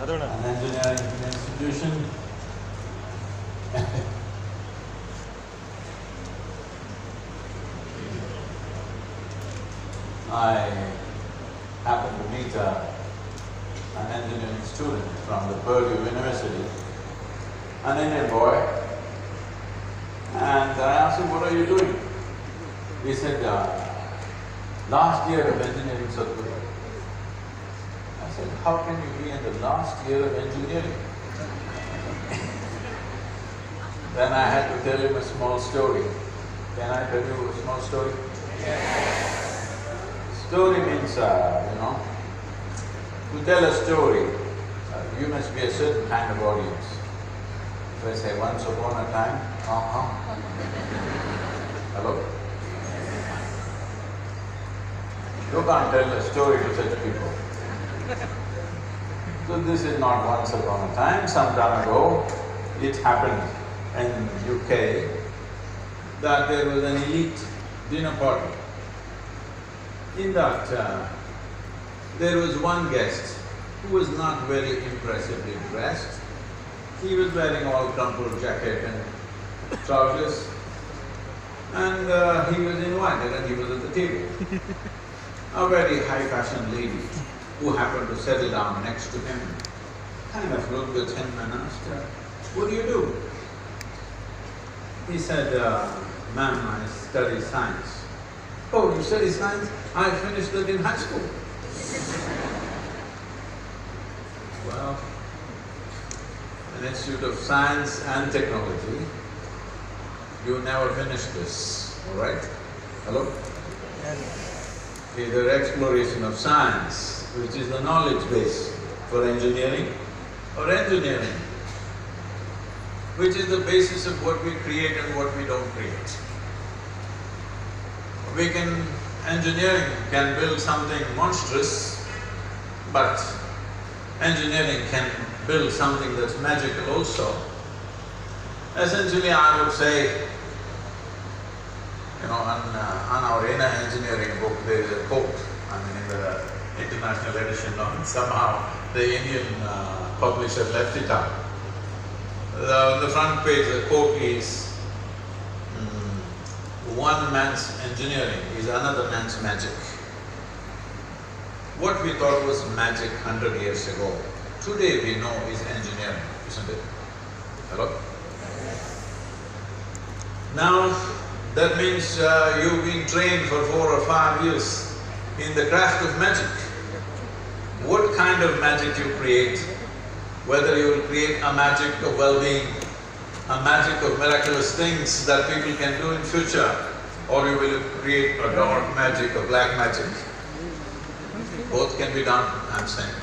an engineering institution. I happened to meet an engineering student from the Purdue University, an Indian boy, and I asked him, "What are you doing?" He said, "Last year of engineering, Sadhguru." I said, "How can you be in the last year of engineering?" Then I had to tell him a small story. Can I tell you a small story? Story means, to tell a story, you must be a certain kind of audience. If I say, "Once upon a time," hello? You can't tell a story to such people. So this is not once upon a time, some time ago, it happened in UK that there was an elite dinner party. In that, there was one guest who was not very impressively dressed. He was wearing all crumpled jacket and trousers, and he was invited and he was at the table. A very high-fashion lady who happened to settle down next to him kind of looked at him and asked, "What do you do?" He said, "Ma'am, I study science." "Oh, you study science? I finished that in high school." Well, an Institute of Science and Technology, you never finished this, all right? Hello? Either exploration of science, which is the knowledge base for engineering, or engineering, which is the basis of what we create and what we don't create. Engineering can build something monstrous, but engineering can build something that's magical also. Essentially, I would say, on our inner engineering book, there is a quote, in the international edition, somehow the Indian publisher left it out. The front page, the quote is, "One man's engineering is another man's magic." What we thought was magic 100 years ago, today we know is engineering, isn't it? Hello? Now, that means you've been trained for 4 or 5 years in the craft of magic. What kind of magic you create, whether you will create a magic of well-being, a magic of miraculous things that people can do in future, or you will create a dark magic, a black magic. Both can be done, I'm saying,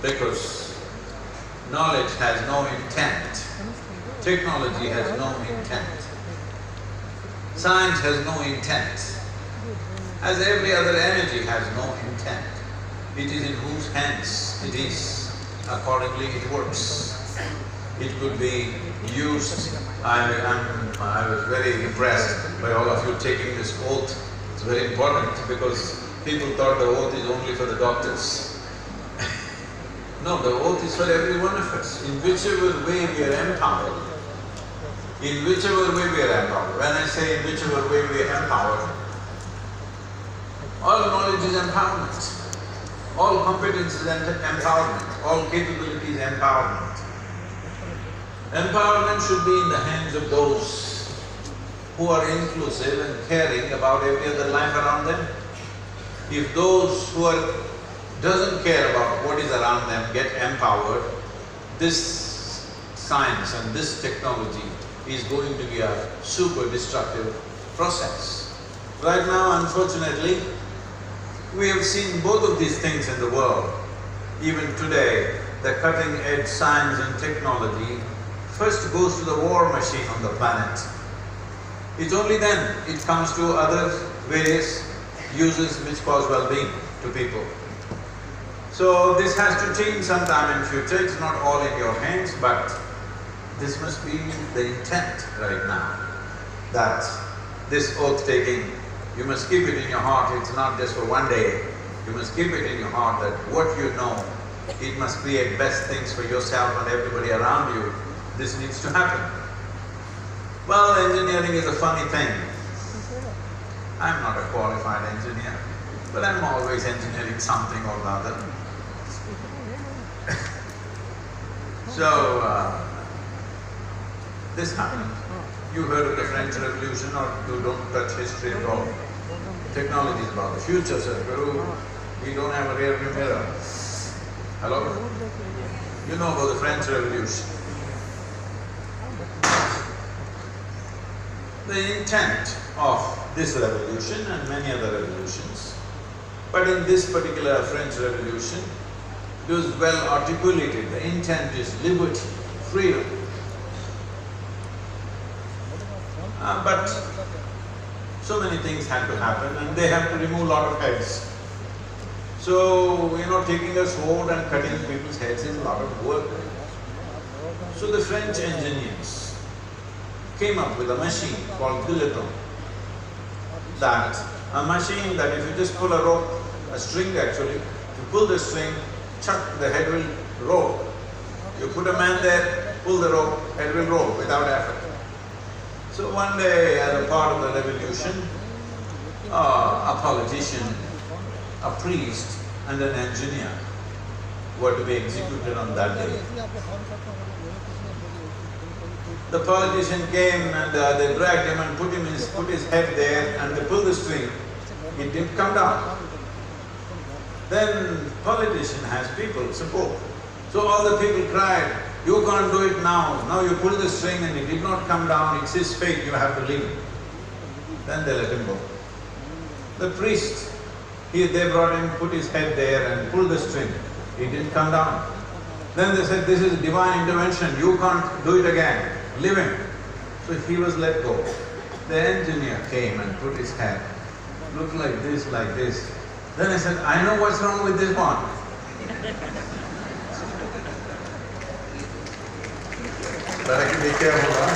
because knowledge has no intent, technology has no intent, science has no intent, as every other energy has no intent. It is in whose hands it is, accordingly it works. It could be used… I was very impressed by all of you taking this oath. It's very important because people thought the oath is only for the doctors. No, the oath is for every one of us. In whichever way we are empowered, in whichever way we are empowered. When I say in whichever way we are empowered, all knowledge is empowerment, all competence is empowerment, all capability is empowerment. Empowerment should be in the hands of those who are inclusive and caring about every other life around them. If those who doesn't care about what is around them get empowered, this science and this technology is going to be a super destructive process. Right now, unfortunately, we have seen both of these things in the world. Even today, the cutting-edge science and technology first goes to the war machine on the planet. It's only then it comes to other various uses which cause well-being to people. So this has to change sometime in future. It's not all in your hands, but this must be the intent right now, that this oath-taking, you must keep it in your heart. It's not just for one day. You must keep it in your heart that what you know it must create best things for yourself and everybody around you. This needs to happen. Well, engineering is a funny thing. I'm not a qualified engineer, but I'm always engineering something or the other. So, this happened. You heard of the French Revolution, or you don't touch history at all. Technology is about the future, sir. Guru, we don't have a rear view mirror. Hello? You know about the French Revolution. The intent of this revolution and many other revolutions, but in this particular French Revolution, it was well articulated. The intent is liberty, freedom. But so many things had to happen and they have to remove a lot of heads. So, taking a sword and cutting people's heads is a lot of work. So the French engineers came up with a machine called guillotine. A machine that if you just pull a rope, a string actually, you pull the string, chuck, the head will roll. You put a man there, pull the rope, head will roll without effort. So one day, as a part of the revolution, a politician, a priest and an engineer were to be executed on that day. The politician came and they dragged him and put his head there and they pulled the string. It didn't come down. Then politician has people support. So all the people cried, "You can't do it now. Now you pull the string and it did not come down, it's his fate, you have to leave him." Then they let him go. The priest, they brought him, put his head there and pulled the string. It didn't come down. Then they said, "This is divine intervention, you can't do it again, leave him." So he was let go. The engineer came and put his head, looked like this, like this. Then I said, "I know what's wrong with this one." But I can be careful, huh?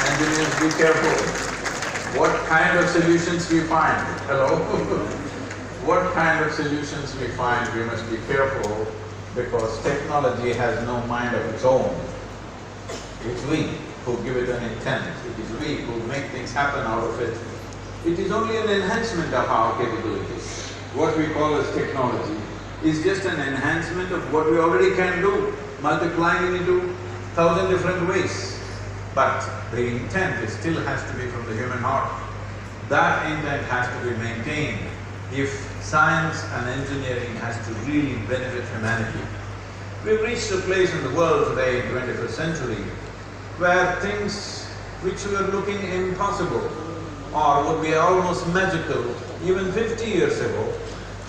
Engineers, be careful. What kind of solutions we find? Hello? What kind of solutions we find, we must be careful because technology has no mind of its own. It's we who give it an intent. It is we who make things happen out of it. It is only an enhancement of our capabilities. What we call as technology is just an enhancement of what we already can do, multiplying it into 1,000 different ways. But the intent still has to be from the human heart. That intent has to be maintained if science and engineering has to really benefit humanity. We've reached a place in the world today, 21st century, where things which were looking impossible or would be almost magical even 50 years ago,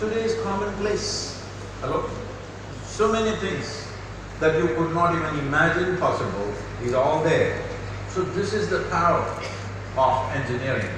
today is commonplace. Hello? So many things that you could not even imagine possible is all there. So this is the power of engineering.